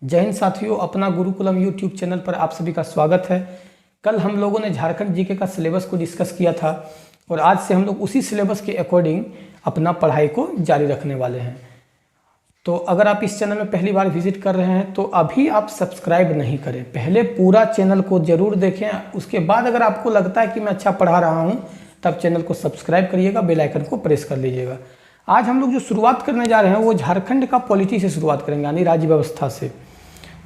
जय हिंद साथियों, अपना गुरुकुलम यूट्यूब चैनल पर आप सभी का स्वागत है। कल हम लोगों ने झारखंड जीके का सिलेबस को डिस्कस किया था और आज से हम लोग उसी सिलेबस के अकॉर्डिंग अपना पढ़ाई को जारी रखने वाले हैं। तो अगर आप इस चैनल में पहली बार विजिट कर रहे हैं तो अभी आप सब्सक्राइब नहीं करें, पहले पूरा चैनल को जरूर देखें। उसके बाद अगर आपको लगता है कि मैं अच्छा पढ़ा रहा हूँ तब चैनल को सब्सक्राइब करिएगा, बेल आइकन को प्रेस कर लीजिएगा। आज हम लोग जो शुरुआत करने जा रहे हैं वो झारखंड का पॉलिटी से शुरुआत करेंगे, यानी राज्य व्यवस्था से।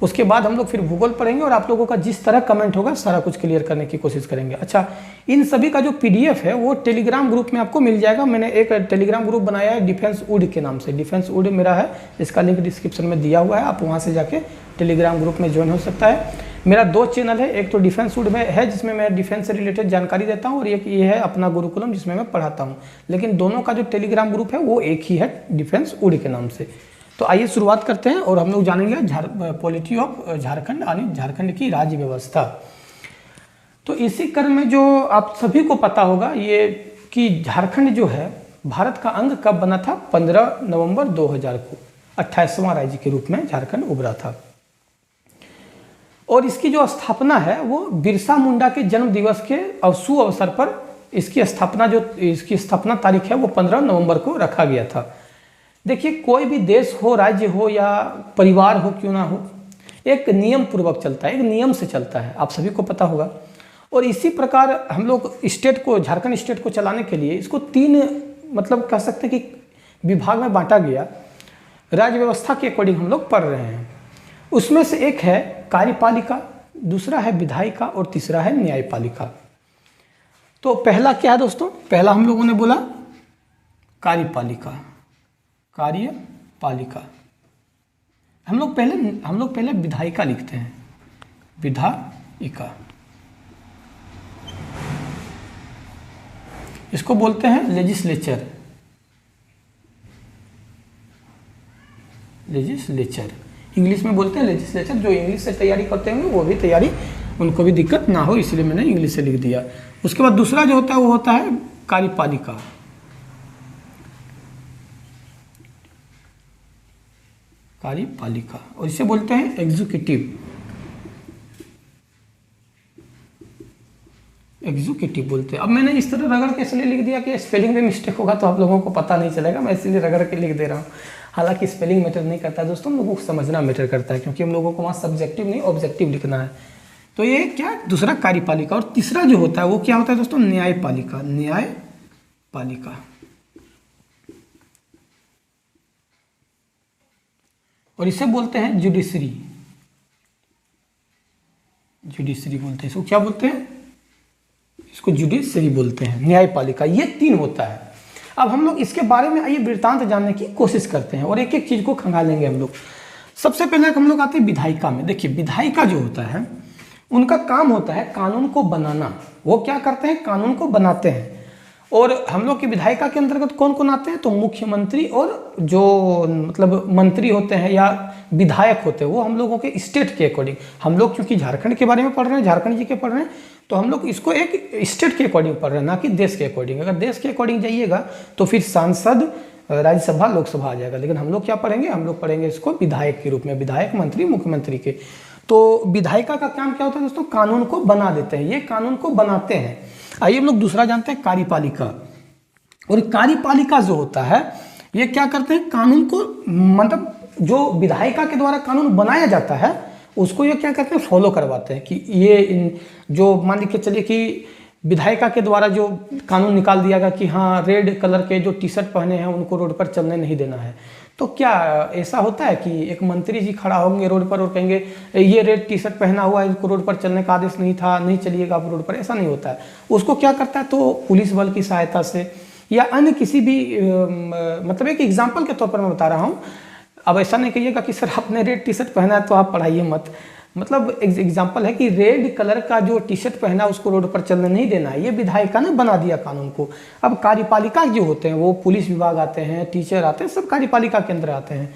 उसके बाद हम लोग फिर भूगोल पढ़ेंगे और आप लोगों का जिस तरह कमेंट होगा सारा कुछ क्लियर करने की कोशिश करेंगे। अच्छा, इन सभी का जो पीडीएफ है वो टेलीग्राम ग्रुप में आपको मिल जाएगा। मैंने एक टेलीग्राम ग्रुप बनाया है डिफेंस वुड के नाम से। डिफेंस वुड मेरा है, इसका लिंक डिस्क्रिप्शन में दिया हुआ है, आप वहाँ से जाके टेलीग्राम ग्रुप में ज्वाइन हो सकता है। मेरा दो चैनल है, एक तो डिफेंस वुड में है जिसमें मैं डिफेंस से रिलेटेड जानकारी देता हूँ, और एक ये है अपना गुरुकुलम जिसमें मैं पढ़ाता हूँ। लेकिन दोनों का जो टेलीग्राम ग्रुप है वो एक ही है, डिफेंस वुड के नाम से। तो आइए शुरुआत करते हैं और हम लोग जानेंगे पॉलिटी ऑफ झारखंड, यानी झारखंड की राज्य व्यवस्था। तो इसी क्रम में जो आप सभी को पता होगा ये कि झारखंड जो है भारत का अंग कब बना था? 15 नवंबर 2000 को 28वां राज्य के रूप में झारखंड उभरा था। और इसकी जो स्थापना है वो बिरसा मुंडा के जन्म दिवस के शुभ अवसर पर इसकी स्थापना तारीख है वो 15 नवंबर को रखा गया था। देखिए, कोई भी देश हो, राज्य हो या परिवार हो, क्यों ना हो, एक नियम पूर्वक चलता है, एक नियम से चलता है, आप सभी को पता होगा। और इसी प्रकार हम लोग स्टेट को, झारखंड स्टेट को चलाने के लिए इसको तीन कह सकते हैं कि विभाग में बांटा गया। राज्य व्यवस्था के अकॉर्डिंग हम लोग पढ़ रहे हैं। उसमें से एक है कार्यपालिका, दूसरा है विधायिका और तीसरा है न्यायपालिका। तो पहला क्या है दोस्तों? पहला हम लोगों ने बोला कार्यपालिका। कार्यपालिका हम लोग पहले विधायिका लिखते हैं, विधायिका। इसको बोलते हैं लेजिस्लेचर। इंग्लिश में बोलते हैं लेजिस्लेचर। जो इंग्लिश से तैयारी करते होंगे वो भी तैयारी, उनको भी दिक्कत ना हो इसलिए मैंने इंग्लिश से लिख दिया। उसके बाद दूसरा जो होता है वो होता है कार्यपालिका। कार्यपालिका, और इसे बोलते हैं एग्जीक्यूटिव बोलते हैं। अब मैंने इस तरह रगड़ के इसलिए लिख दिया कि स्पेलिंग में मिस्टेक होगा तो आप लोगों को पता नहीं चलेगा, मैं इसीलिए रगड़ के लिख दे रहा हूँ। हालांकि स्पेलिंग मैटर नहीं करता है दोस्तों, हम लोगों को समझना मैटर करता है, क्योंकि हम लोगों को वहाँ सब्जेक्टिव नहीं ऑब्जेक्टिव लिखना है। तो ये क्या, दूसरा कार्यपालिका। और तीसरा जो होता है वो क्या होता है दोस्तों? न्यायपालिका। न्यायपालिका और इसे बोलते हैं जुडिशरी बोलते हैं। इसको क्या बोलते हैं? इसको जुडिशरी बोलते हैं, न्यायपालिका। ये तीन होता है। अब हम लोग इसके बारे में आइए वृत्तांत जानने की कोशिश करते हैं और एक एक चीज को खंगालेंगे हम लोग। सबसे पहले हम लोग आते हैं विधायिका में। देखिए, विधायिका जो होता है उनका काम होता है कानून को बनाना। वो क्या करते हैं? कानून को बनाते हैं। और हम लोग की विधायिका के अंतर्गत कौन कौन आते हैं? तो मुख्यमंत्री और जो मंत्री होते हैं या विधायक होते हैं, वो हम लोगों के स्टेट के अकॉर्डिंग। हम लोग क्योंकि झारखंड के बारे में पढ़ रहे हैं, झारखंड जी के पढ़ रहे हैं, तो हम लोग इसको एक स्टेट के अकॉर्डिंग पढ़ रहे हैं, ना कि देश के अकॉर्डिंग। अगर देश के अकॉर्डिंग जाइएगा तो फिर सांसद, राज्यसभा, लोकसभा आ जाएगा। लेकिन हम लोग क्या पढ़ेंगे? हम लोग पढ़ेंगे इसको विधायक के रूप में, विधायक, मंत्री, मुख्यमंत्री के। तो विधायिका का काम क्या होता है दोस्तों? कानून को बना देते हैं, ये कानून को बनाते हैं। आइए हम लोग दूसरा जानते हैं, कार्यपालिका। और कार्यपालिका जो होता है ये क्या करते हैं? कानून को जो विधायिका के द्वारा कानून बनाया जाता है उसको ये क्या करते हैं? फॉलो करवाते हैं। कि ये जो मान के चलिए कि विधायिका के द्वारा जो कानून निकाल दिया गया कि हाँ, रेड कलर के जो टी शर्ट पहने हैं उनको रोड पर चलने नहीं देना है, तो क्या ऐसा होता है कि एक मंत्री जी खड़ा होंगे रोड पर और कहेंगे ये रेड टी शर्ट पहना हुआ है, इसको रोड पर चलने का आदेश नहीं था, नहीं चलिएगा आप रोड पर? ऐसा नहीं होता है। उसको क्या करता है? तो पुलिस बल की सहायता से या अन्य किसी भी एक एग्जाम्पल के तौर पर मैं बता रहा हूँ। अब ऐसा नहीं कहिएगा कि सर आपने रेड टी शर्ट पहना है तो आप पढ़ाइए मत। एग्जाम्पल है कि रेड कलर का जो टी शर्ट पहना उसको रोड पर चलने नहीं देना है, ये विधायिका ने बना दिया कानून को। अब कार्यपालिका जो होते हैं वो पुलिस विभाग आते हैं, टीचर आते हैं, सब कार्यपालिका के अंदर आते हैं।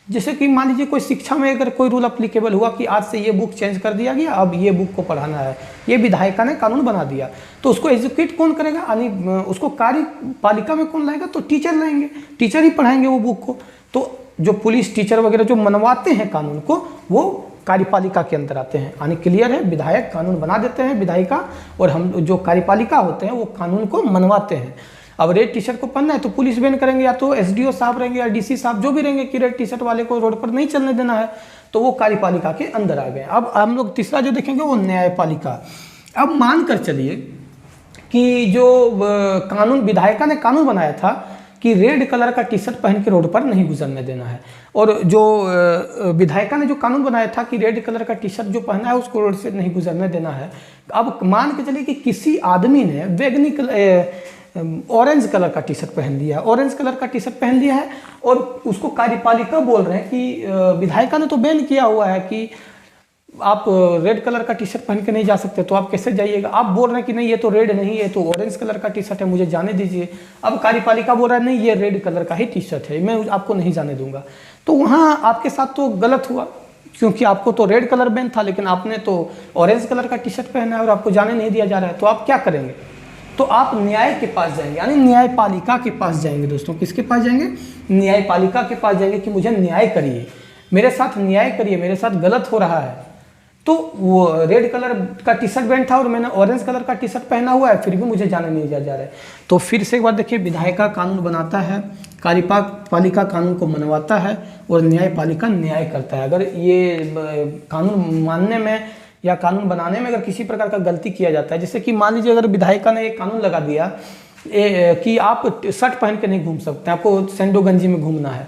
जैसे कि मान लीजिए कोई शिक्षा में अगर कोई रूल अप्लीकेबल हुआ कि आज से ये बुक चेंज कर दिया गया, अब ये बुक को पढ़ाना है, ये विधायिका ने कानून बना दिया, तो उसको एग्जीक्यूट कौन करेगा? यानी उसको कार्यपालिका में कौन लाएगा? तो टीचर लाएंगे, टीचर ही पढ़ाएंगे वो बुक को। तो जो पुलिस टीचर वगैरह जो मनवाते हैं कानून को, वो कार्यपालिका के अंदर आते हैं। यानी क्लियर है, विधायक कानून बना देते हैं विधायिका, और हम जो कार्यपालिका होते हैं वो कानून को मनवाते हैं। अब रेड टी शर्ट को पहनना है तो पुलिस बैन करेंगे, या तो एसडीओ साहब रहेंगे या डीसी साहब जो भी रहेंगे कि रेड टी शर्ट वाले को रोड पर नहीं चलने देना है, तो वो कार्यपालिका के अंदर आ गए। अब हम लोग तीसरा जो देखेंगे वो न्यायपालिका। अब मान कर चलिए कि जो कानून विधायिका ने कानून बनाया था कि रेड कलर का टी शर्ट पहन के रोड पर नहीं गुजरने देना है, और जो विधायिका ने जो कानून बनाया था कि रेड कलर का टी शर्ट जो पहना है उसको रोड से नहीं गुजरने देना है। अब मान के चलिए कि किसी आदमी ने बैगनी ऑरेंज कलर का टी शर्ट पहन लिया है, ऑरेंज कलर का टी शर्ट पहन लिया है, और उसको कार्यपालिका बोल रहे हैं कि विधायिका ने तो बैन किया हुआ है कि आप रेड कलर का टी शर्ट पहन के नहीं जा सकते, तो आप कैसे जाइएगा। आप बोल रहे हैं कि नहीं ये तो रेड नहीं है, तो ऑरेंज कलर का टी शर्ट है, मुझे जाने दीजिए। अब कार्यपालिका बोल रहा है नहीं ये रेड कलर का ही टी शर्ट है, मैं आपको नहीं जाने दूंगा। तो वहाँ आपके साथ तो गलत हुआ, क्योंकि आपको तो रेड कलर बैन था, लेकिन आपने तो ऑरेंज कलर का टी शर्ट पहना है और आपको जाने नहीं दिया जा रहा है। तो आप क्या करेंगे, तो आप न्याय के पास जाएंगे, यानी न्यायपालिका के पास जाएंगे। दोस्तों किसके पास जाएंगे, न्यायपालिका के पास जाएंगे कि मुझे न्याय करिए, मेरे साथ न्याय करिए, मेरे साथ गलत हो रहा है। तो वो रेड कलर का टी शर्ट पहन था और मैंने ऑरेंज कलर का टी शर्ट पहना हुआ है, फिर भी मुझे जाने नहीं दिया जा रहा है। तो फिर से एक बार देखिए, विधायिका कानून बनाता है, कार्यपालिका कानून को मनवाता है, और न्यायपालिका न्याय करता है। अगर ये कानून मानने में या कानून बनाने में अगर किसी प्रकार का गलती किया जाता है, जैसे कि मान लीजिए अगर विधायिका ने एक कानून लगा दिया कि आप शर्ट पहन के नहीं घूम सकते, आपको सैंडो गंजी में घूमना है,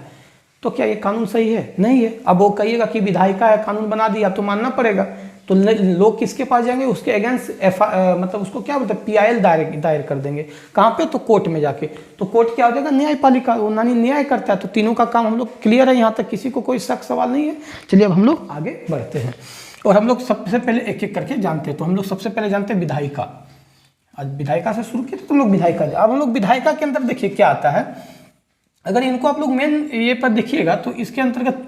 तो क्या ये कानून सही है? नहीं है। अब वो कहिएगा कि विधायिका है कानून बना दिया तो मानना पड़ेगा, तो लोग किसके पास जाएंगे, उसके अगेंस्ट मतलब उसको क्या बोलते हैं, PIL दायर कर देंगे। कहाँ पे, तो कोर्ट में जाके। तो कोर्ट क्या हो जाएगा, न्यायपालिका, वो नानी न्याय करता है। तो तीनों का काम हम लोग क्लियर है, यहाँ तक किसी को कोई शक सवाल नहीं है। चलिए अब हम लोग आगे बढ़ते हैं, और हम लोग सबसे पहले एक एक करके जानते हैं। तो हम लोग सबसे पहले जानते हैं विधायिका। आज विधायिका से शुरू किया तो तुम लोग विधायिका। अब हम लोग विधायिका के अंदर देखिए क्या आता है। अगर इनको आप लोग मेन ये पर देखिएगा तो इसके अंतर्गत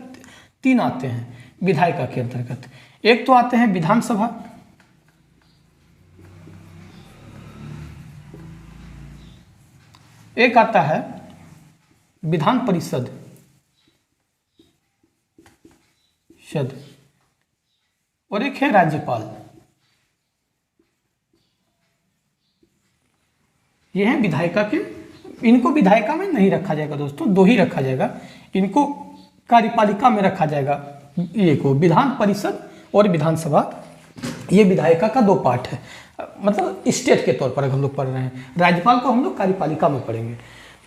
3 आते हैं विधायिका के अंतर्गत। एक तो आते हैं विधानसभा, एक आता है विधान परिषद, और एक है राज्यपाल। ये है विधायिका के। इनको विधायिका में नहीं रखा जाएगा दोस्तों, 2 ही रखा जाएगा। इनको कार्यपालिका में रखा जाएगा, ये को विधान परिषद और विधानसभा। ये विधायिका का 2 पार्ट है, मतलब स्टेट के तौर पर अगर हम लोग पढ़ रहे हैं। राज्यपाल को हम लोग कार्यपालिका में पढ़ेंगे।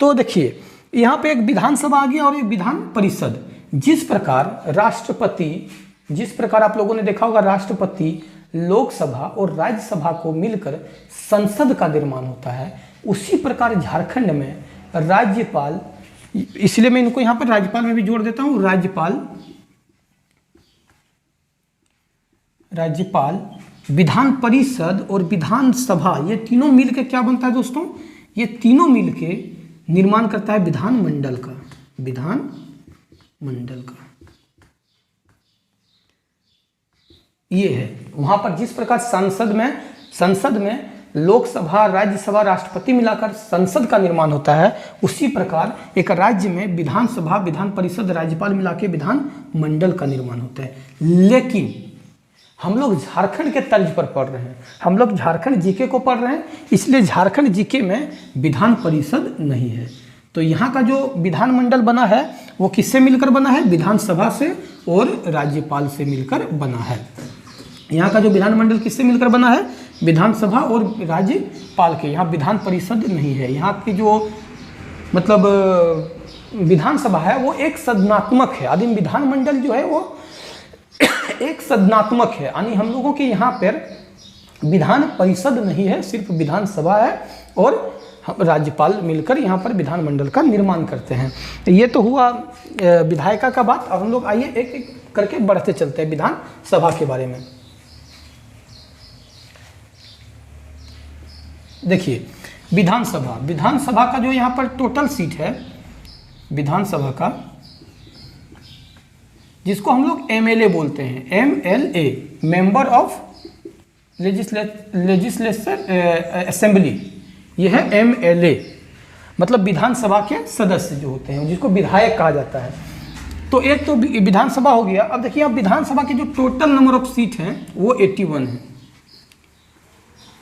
तो देखिए यहाँ पे एक विधानसभा आ गया और एक विधान परिषद। जिस प्रकार राष्ट्रपति, जिस प्रकार आप लोगों ने देखा होगा राष्ट्रपति, लोकसभा और राज्यसभा को मिलकर संसद का निर्माण होता है, उसी प्रकार झारखंड में राज्यपाल, इसलिए मैं इनको यहाँ पर राज्यपाल में भी जोड़ देता हूँ। राज्यपाल, विधान परिषद और विधानसभा, ये तीनों मिलकर क्या बनता है दोस्तों, ये तीनों मिलके निर्माण करता है विधानमंडल का, विधानमंडल का। ये है वहां पर जिस प्रकार संसद में लोकसभा, राज्यसभा, राष्ट्रपति मिलाकर संसद का निर्माण होता है, उसी प्रकार एक राज्य में विधानसभा, विधान परिषद, राज्यपाल मिला के विधानमंडल का निर्माण होता है। लेकिन हम लोग झारखंड के तर्ज पर पढ़ रहे हैं, हम लोग झारखंड जीके को पढ़ रहे हैं, इसलिए झारखंड जीके में विधान परिषद नहीं है। तो यहाँ का जो विधानमंडल बना है वो किससे मिलकर बना है, विधानसभा से और राज्यपाल से मिलकर बना है। यहाँ का जो विधानमंडल किससे मिलकर बना है, विधानसभा और राज्यपाल के। यहाँ विधान परिषद नहीं है। यहाँ की जो मतलब विधानसभा है वो एक सदनात्मक है, आदि विधानमंडल जो है वो एक सदनात्मक है, यानी हम लोगों के यहाँ पर विधान परिषद नहीं है, सिर्फ विधानसभा है और राज्यपाल मिलकर यहाँ पर विधानमंडल का निर्माण करते हैं। ये तो हुआ विधायिका का बात। अब हम लोग आइए एक एक करके बढ़ते चलते हैं विधानसभा के बारे में। देखिए विधानसभा का जो यहाँ पर टोटल सीट है विधानसभा का, जिसको हम लोग MLA बोलते हैं, MLA, member of legislature assembly, ये है MLA, मतलब विधानसभा के सदस्य जो होते हैं, जिसको विधायक कहा जाता है। तो एक तो विधानसभा हो गया। अब देखिए, अब विधानसभा के जो टोटल नंबर ऑफ सीट हैं वो 81 है।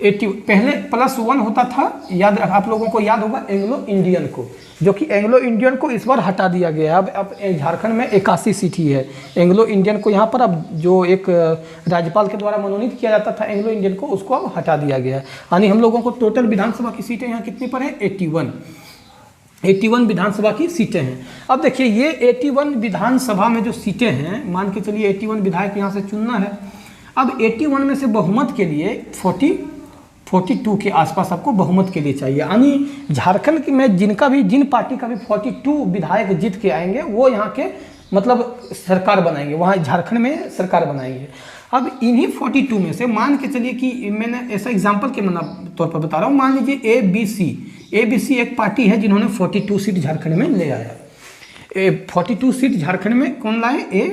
80 पहले +1 होता था, याद आप लोगों को याद होगा एंग्लो इंडियन को, जो कि एंग्लो इंडियन को इस बार हटा दिया गया है। अब झारखंड में 81 सीट ही है। एंग्लो इंडियन को यहाँ पर अब जो एक राज्यपाल के द्वारा मनोनीत किया जाता था एंग्लो इंडियन को, उसको अब हटा दिया गया है। यानी हम लोगों को टोटल विधानसभा की सीटें यहाँ कितनी पर है? 81 विधानसभा की सीटें हैं। अब देखिए, ये 81 विधानसभा में जो सीटें हैं, मान के चलिए 81 विधायक यहाँ से चुनना है। अब 81 में से बहुमत के लिए 42 के आसपास आपको बहुमत के लिए चाहिए। यानी झारखंड में जिन पार्टी का भी 42 विधायक जीत के आएंगे वो यहाँ के मतलब सरकार बनाएंगे, वहाँ झारखंड में सरकार बनाएंगे। अब इन्हीं 42 में से मान के चलिए कि मैंने ऐसा एग्जाम्पल के तौर पर बता रहा हूँ, मान लीजिए ABC एक पार्टी है जिन्होंने 42 सीट झारखंड में ले आया। 42 सीट झारखंड में कौन लाए? A,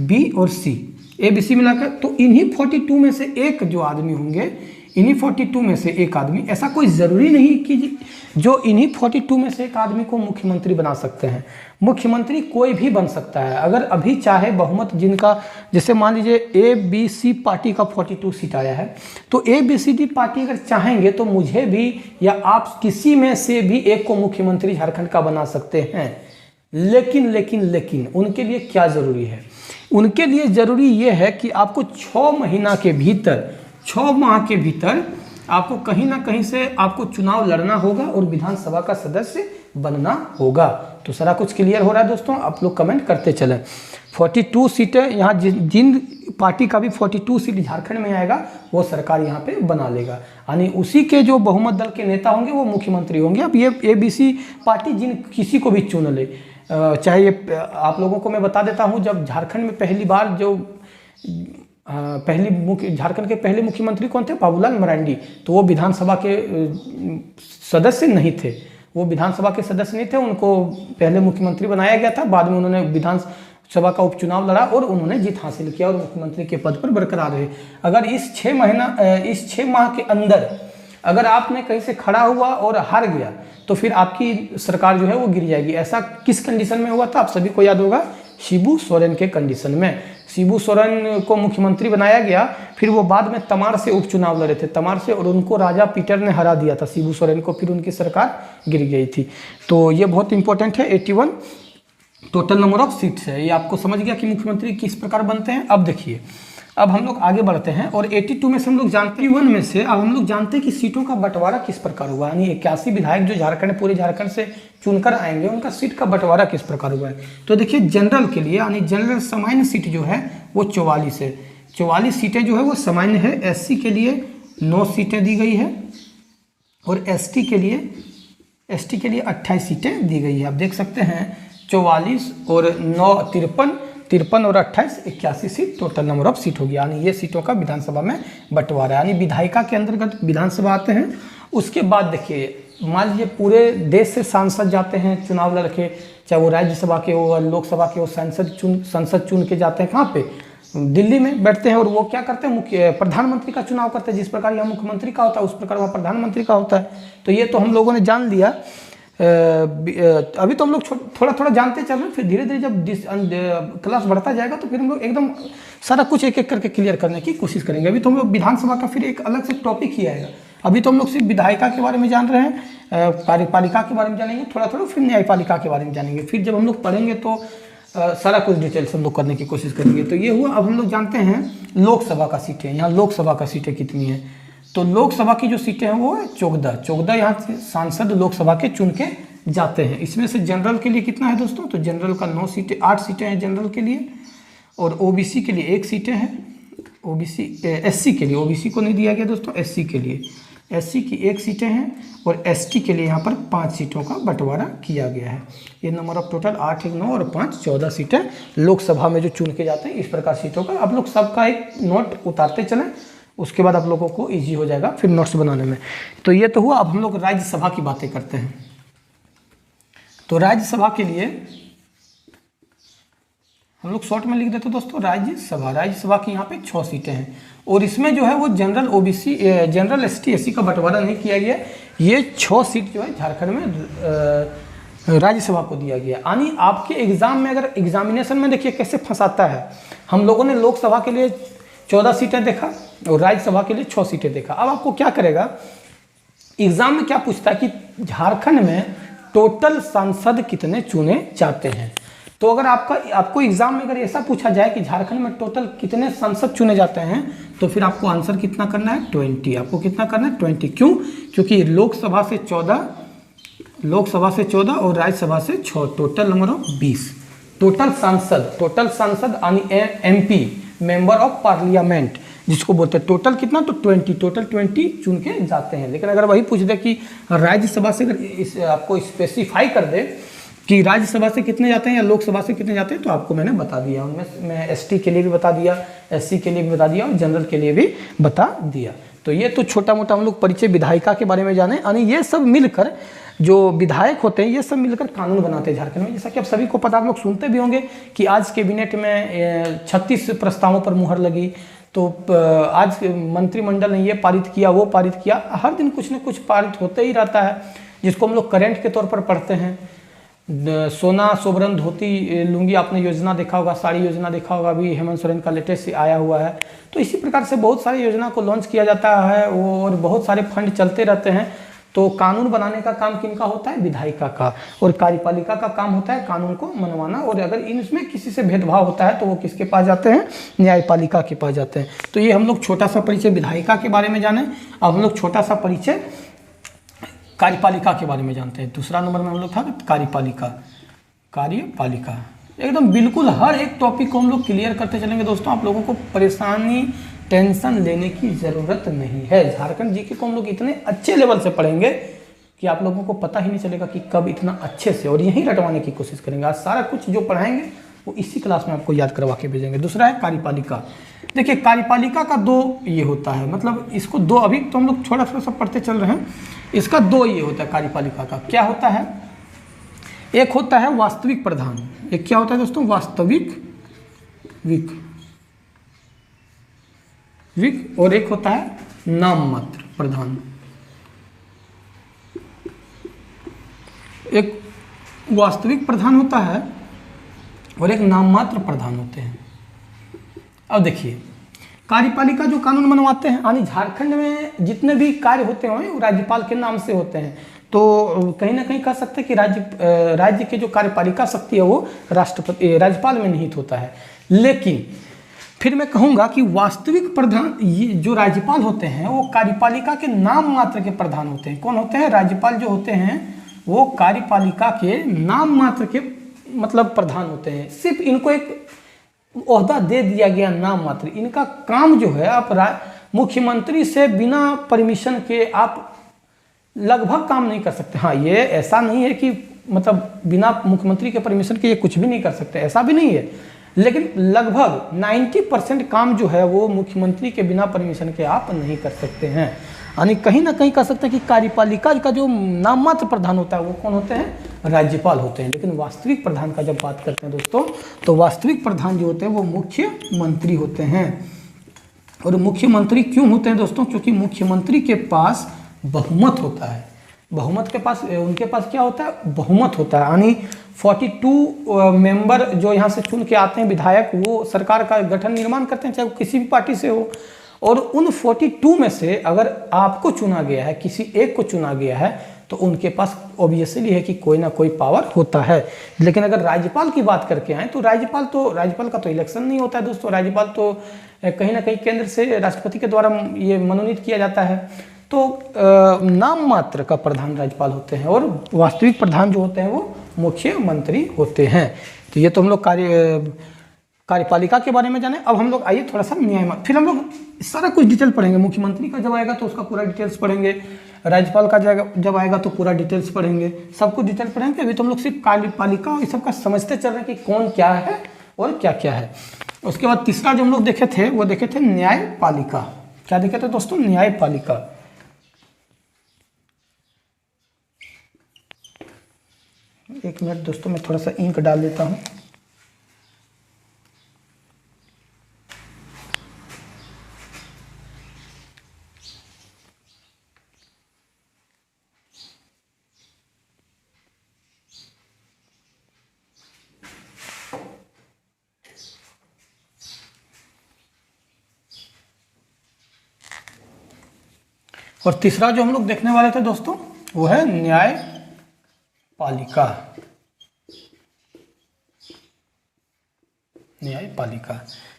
B और C, ABC मिलाकर। तो इन्हीं 42 में से एक जो आदमी होंगे, इन्हीं 42 में से एक आदमी, ऐसा कोई ज़रूरी नहीं कि जो इन्हीं 42 में से एक आदमी को मुख्यमंत्री बना सकते हैं। मुख्यमंत्री कोई भी बन सकता है अगर अभी चाहे बहुमत जिनका, जैसे मान लीजिए ABC पार्टी का 42 सीट आया है, तो ABCD पार्टी अगर चाहेंगे तो मुझे भी या आप किसी में से भी एक को मुख्यमंत्री झारखंड का बना सकते हैं। लेकिन उनके लिए क्या ज़रूरी है? उनके लिए ज़रूरी ये है कि आपको 6 महीना के भीतर, 6 माह के भीतर आपको कहीं ना कहीं से आपको चुनाव लड़ना होगा और विधानसभा का सदस्य बनना होगा। तो सारा कुछ क्लियर हो रहा है दोस्तों? आप लोग कमेंट करते चलें। 42 सीटें यहाँ जिन पार्टी का भी 42 सीट झारखंड में आएगा वो सरकार यहाँ पे बना लेगा। यानी उसी के जो बहुमत दल के नेता होंगे वो मुख्यमंत्री होंगे। अब ये ABC पार्टी किसी को भी चुन ले, चाहे ये आप लोगों को मैं बता देता हूँ, जब झारखंड में पहली बार जो झारखंड के पहले मुख्यमंत्री कौन थे? बाबूलाल मरांडी। तो वो विधानसभा के सदस्य नहीं थे, उनको पहले मुख्यमंत्री बनाया गया था। बाद में उन्होंने विधानसभा का उपचुनाव लड़ा और उन्होंने जीत हासिल किया और मुख्यमंत्री के पद पर बरकरार रहे। अगर इस 6 माह के अंदर अगर आपने कहीं से खड़ा हुआ और हार गया तो फिर आपकी सरकार जो है वो गिर जाएगी। ऐसा किस कंडीशन में हुआ था? आप सभी को याद होगा, शिबू सोरेन के कंडीशन में। शिबू सोरेन को मुख्यमंत्री बनाया गया, फिर वो बाद में तमाड़ से उपचुनाव लड़े थे, तमाड़ से, और उनको राजा पीटर ने हरा दिया था शिबू सोरेन को, फिर उनकी सरकार गिर गई थी। तो ये बहुत इंपॉर्टेंट है। 81 टोटल नंबर ऑफ सीट्स है। ये आपको समझ गया कि मुख्यमंत्री किस प्रकार बनते हैं। अब देखिए, अब हम लोग आगे बढ़ते हैं और 82 में से हम लोग जानते हैं, 81 में से अब हम लोग जानते हैं कि सीटों का बंटवारा किस प्रकार हुआ। यानी 81 विधायक जो पूरे झारखंड से चुनकर आएंगे, उनका सीट का बंटवारा किस प्रकार हुआ है। तो देखिए, जनरल के लिए यानी जनरल सामान्य सीट जो है वो 44 है। 44 सीटें जो है वो सामान्य है। SC के लिए 9 सीटें दी गई है और ST के लिए 28 सीटें दी गई है। आप देख सकते हैं 44 और 9 53 और 28 81 seat total number of seat होगी। यानी ये सीटों का विधानसभा में बंटवारा, यानी विधायिका के अंतर्गत विधानसभा आते हैं। उसके बाद देखिए, मान लीजिए पूरे देश से सांसद जाते हैं चुनाव लड़के, चाहे वो राज्यसभा के हो, लोकसभा के हो, संसद चुन के जाते हैं कहाँ पे? दिल्ली में बैठते हैं और वो क्या करते हैं? प्रधानमंत्री का चुनाव करते हैं। जिस प्रकार यहाँ मुख्यमंत्री का होता है उस प्रकार वहाँ प्रधानमंत्री का होता है। तो ये तो हम लोगों ने जान लिया। अभी तो हम लोग थोड़ा जानते चल रहे हैं, फिर धीरे धीरे जब क्लास बढ़ता जाएगा तो फिर हम लोग एकदम सारा कुछ एक एक करके क्लियर करने की कोशिश करेंगे। अभी तो हम लोग विधानसभा का फिर एक अलग से टॉपिक ही आएगा। अभी तो हम लोग सिर्फ विधायिका के बारे में जान रहे हैं, कार्यपालिका के बारे में जानेंगे थोड़ा, फिर न्यायपालिका के बारे में जानेंगे। फिर जब हम लोग पढ़ेंगे तो सारा कुछ डिटेल्स हम लोग करने की कोशिश करेंगे। तो ये हुआ। अब हम लोग जानते हैं लोकसभा का सीटें। यहाँ लोकसभा का सीटें कितनी है? तो लोकसभा की जो सीटें हैं वो है 14 यहाँ से सांसद लोकसभा के चुन के जाते हैं। इसमें से जनरल के लिए कितना है दोस्तों? तो जनरल का 8 सीटें हैं जनरल के लिए, और OBC के लिए 1 सीटें हैं। SC के लिए, OBC को नहीं दिया गया दोस्तों, SC के लिए, SC की 1 सीटें हैं, और ST के लिए यहाँ पर 5 सीटों का बंटवारा किया गया है। ये नंबर ऑफ टोटल 8, 9 और 5 14 सीटें लोकसभा में जो चुन के जाते हैं। इस प्रकार सीटों का आप लोग सबका एक नोट उतारते चलें, उसके बाद आप लोगों को ईजी हो जाएगा फिर नोट्स बनाने में। तो ये तो हुआ। अब हम लोग राज्यसभा की बातें करते हैं। तो राज्यसभा के लिए हम लोग शॉर्ट में लिख देते हैं दोस्तों, राज्यसभा की यहाँ पे 6 सीटें हैं, और इसमें जो है वो general OBC, general ST SC का बंटवारा नहीं किया गया। ये 6 सीट जो है झारखंड में राज्यसभा को दिया गया। यानी आपके एग्जाम में, अगर एग्जामिनेशन में देखिए कैसे फंसाता है, हम लोगों ने लोकसभा के लिए 14 सीटें देखा और राज्यसभा के लिए 6 सीटें देखा। अब आपको क्या करेगा, एग्जाम में क्या पूछता है कि झारखंड में टोटल सांसद कितने चुने जाते हैं। तो अगर आपको एग्जाम में अगर ऐसा पूछा जाए कि झारखंड में टोटल कितने सांसद चुने जाते हैं, तो फिर आपको आंसर कितना करना है, 20। आपको कितना करना है, 20। क्यों? क्योंकि लोकसभा से 14 और राज्यसभा से 6, टोटल नंबर ऑफ 20। टोटल सांसद MP, मेंबर ऑफ पार्लियामेंट जिसको बोलते हैं, टोटल कितना, तो 20, टोटल 20 चुन के जाते हैं। लेकिन अगर वही पूछ दे कि राज्यसभा से, अगर आपको स्पेसिफाई कर दे कि राज्यसभा से कितने जाते हैं या लोकसभा से कितने जाते हैं, तो आपको मैंने बता दिया। उनमें मैं ST के लिए भी बता दिया, SC के लिए भी बता दिया और जनरल के लिए भी बता दिया। तो ये तो छोटा मोटा हम लोग परिचय विधायिका के बारे में जाने। यानी ये सब मिलकर, जो विधायक होते हैं, ये सब मिलकर कानून बनाते हैं झारखंड में। जैसा कि आप सभी को पता, आप लोग सुनते भी होंगे कि आज कैबिनेट में 36 प्रस्तावों पर मुहर लगी। तो आज मंत्रिमंडल ने ये पारित किया, वो पारित किया। हर दिन कुछ न कुछ पारित होते ही रहता है, जिसको हम लोग करेंट के तौर पर पढ़ते हैं। सोना सोबरन धोती लुंगी आपने योजना देखा होगा, साड़ी योजना देखा होगा, अभी हेमंत सोरेन का लेटेस्ट आया हुआ है। तो इसी प्रकार से बहुत सारी योजना को लॉन्च किया जाता है और बहुत सारे फंड चलते रहते हैं। तो कानून बनाने का काम किनका होता है, विधायिका का, और कार्यपालिका का काम होता है कानून को मनवाना। और अगर इनमें किसी से भेदभाव होता है तो वो किसके पास जाते हैं, न्यायपालिका के पास जाते हैं। तो ये हम लोग छोटा सा परिचय विधायिका के बारे में जाने। अब हम लोग छोटा सा परिचय कार्यपालिका के बारे में जानते हैं। दूसरा नंबर में हम लोग था कार्यपालिका। एकदम बिल्कुल हर एक टॉपिक को हम लोग क्लियर करते चलेंगे दोस्तों। आप लोगों को परेशानी, टेंशन लेने की ज़रूरत नहीं है। झारखंड जीके को हम लोग इतने अच्छे लेवल से पढ़ेंगे कि आप लोगों को पता ही नहीं चलेगा कि कब इतना अच्छे से, और यहीं रटवाने की कोशिश करेंगे। आज सारा कुछ जो पढ़ाएंगे वो इसी क्लास में आपको याद करवा के भेजेंगे। दूसरा है कार्यपालिका। देखिए कार्यपालिका का 2 ये होता है, मतलब इसको 2, अभी तो हम लोग थोड़ा सा पढ़ते चल रहे हैं। इसका 2 ये होता है कार्यपालिका का। क्या होता है, एक होता है वास्तविक प्रधान। एक क्या होता है दोस्तों, वास्तविक विक, और एक होता है नाम मात्र प्रधान। एक वास्तविक प्रधान होता है और एक नाम मात्र प्रधान होते हैं। अब देखिए कार्यपालिका जो कानून मनवाते हैं, यानी झारखंड में जितने भी कार्य होते हैं वो राज्यपाल के नाम से होते हैं। तो कहीं ना कहीं कह सकते हैं कि राज्य के जो कार्यपालिका शक्ति है वो राज्यपाल में निहित होता है। लेकिन फिर मैं कहूँगा कि वास्तविक प्रधान, ये जो राज्यपाल होते हैं वो कार्यपालिका के नाम मात्र के प्रधान होते हैं। कौन होते हैं, राज्यपाल जो होते हैं वो कार्यपालिका के नाम मात्र के मतलब प्रधान होते हैं। सिर्फ इनको एक ओहदा दे दिया गया, नाम मात्र। इनका काम जो है, आप मुख्यमंत्री से बिना परमिशन के आप लगभग काम नहीं कर सकते। हाँ, ये ऐसा नहीं है कि मतलब बिना मुख्यमंत्री के परमिशन के ये कुछ भी नहीं कर सकते, ऐसा भी नहीं है। लेकिन लगभग 90% काम जो है वो मुख्यमंत्री के बिना परमिशन के आप नहीं कर सकते हैं। यानी कहीं ना कहीं कह सकते हैं कि कार्यपालिका का जो नाम मात्र प्रधान होता है वो कौन होते हैं, राज्यपाल होते हैं। लेकिन वास्तविक प्रधान का जब बात करते हैं दोस्तों, तो वास्तविक प्रधान जो होते हैं वो मुख्यमंत्री होते हैं। और मुख्यमंत्री क्यों होते हैं दोस्तों, क्योंकि मुख्यमंत्री के पास बहुमत होता है। बहुमत के पास, उनके पास क्या होता है, बहुमत होता है। यानी 42 मेंबर जो यहाँ से चुन के आते हैं विधायक, वो सरकार का गठन निर्माण करते हैं, चाहे वो किसी भी पार्टी से हो। और उन 42 में से अगर आपको चुना गया है, किसी एक को चुना गया है, तो उनके पास ऑब्वियसली है कि कोई ना कोई पावर होता है। लेकिन अगर राज्यपाल की बात करके आए तो राज्यपाल का तो इलेक्शन नहीं होता है दोस्तों। राज्यपाल तो कहीं ना कहीं केंद्र से राष्ट्रपति के द्वारा ये मनोनीत किया जाता है। तो नाम मात्र का प्रधान राज्यपाल होते हैं और वास्तविक प्रधान जो होते हैं वो मुख्यमंत्री होते हैं। तो ये तो हम लोग कार्यपालिका के बारे में जाने। अब हम लोग आइए थोड़ा सा न्याय, फिर हम लोग सारा कुछ डिटेल पढ़ेंगे। मुख्यमंत्री का जब आएगा तो उसका पूरा डिटेल्स पढ़ेंगे, राज्यपाल का जब आएगा तो पूरा डिटेल्स पढ़ेंगे, सब कुछ डिटेल पढ़ेंगे। अभी तो हम लोग सिर्फ कार्यपालिका और इस सब का समझते चल रहे हैं कि कौन क्या है और क्या क्या है। उसके बाद तीसरा जो हम लोग देखे थे वो देखे थे न्यायपालिका। क्या देखे थे दोस्तों, न्यायपालिका। एक मिनट दोस्तों, मैं थोड़ा सा इंक डाल देता हूँ। और तीसरा जो हम लोग देखने वाले थे दोस्तों वो है न्यायपालिका। न्यायपालिका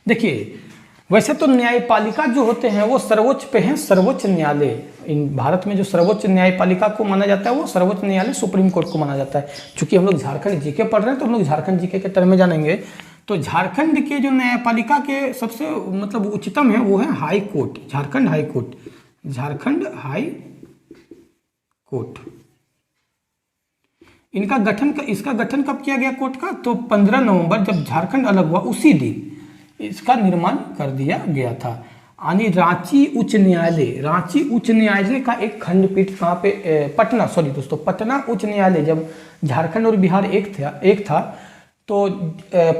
देखिए, वैसे तो न्यायपालिका जो होते हैं वो सर्वोच्च पे हैं, सर्वोच्च न्यायालय। इन भारत में जो सर्वोच्च न्यायपालिका को माना जाता है वो सर्वोच्च न्यायालय सुप्रीम कोर्ट को माना जाता है। चूंकि हम लोग झारखंड जीके पढ़ रहे हैं तो हम लोग झारखंड जीके के टर्म में जानेंगे। तो झारखंड के जो न्यायपालिका के सबसे मतलब उच्चतम है वो है high court, Jharkhand high court, Jharkhand high court. इसका गठन कब किया गया कोर्ट का? तो 15 नवंबर जब झारखंड अलग हुआ उसी दिन इसका निर्माण कर दिया गया था। यानी रांची उच्च न्यायालय का एक खंडपीठ कहाँ पे, पटना उच्च न्यायालय, जब झारखंड और बिहार एक था तो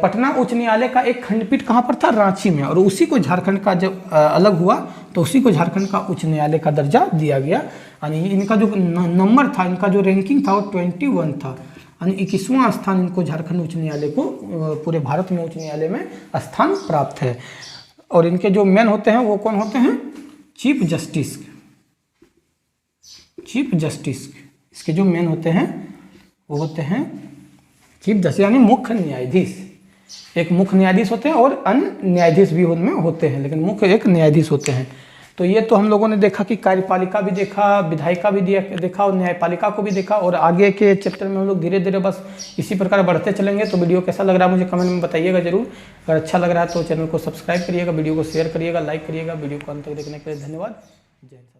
पटना उच्च न्यायालय का एक खंडपीठ कहाँ पर था? रांची में। और उसी को झारखंड का जब अलग हुआ तो उसी को झारखंड का उच्च न्यायालय का दर्जा दिया गया। यानी इनका जो नंबर था, इनका जो रैंकिंग था वो 21 था, यानी 21वां स्थान इनको झारखंड उच्च न्यायालय को पूरे भारत में उच्च न्यायालय में स्थान प्राप्त है। और इनके जो मेन होते हैं वो कौन होते हैं? Chief justice. इसके जो मेन होते हैं वो होते हैं चीफ जस्टिस, यानी मुख्य न्यायाधीश। एक मुख्य न्यायाधीश होते हैं और अन्य न्यायाधीश भी उनमें होते हैं, लेकिन मुख्य एक न्यायाधीश होते हैं। तो ये तो हम लोगों ने देखा कि कार्यपालिका भी देखा, विधायिका भी देखा और न्यायपालिका को भी देखा। और आगे के चैप्टर में हम लोग धीरे धीरे बस इसी प्रकार बढ़ते चलेंगे। तो वीडियो कैसा लग रहा है मुझे कमेंट में बताइएगा जरूर। अगर अच्छा लग रहा है तो चैनल को सब्सक्राइब करिएगा, वीडियो को शेयर करिएगा, लाइक करिएगा। वीडियो को अंत तक देखने के लिए धन्यवाद। जय हिंद।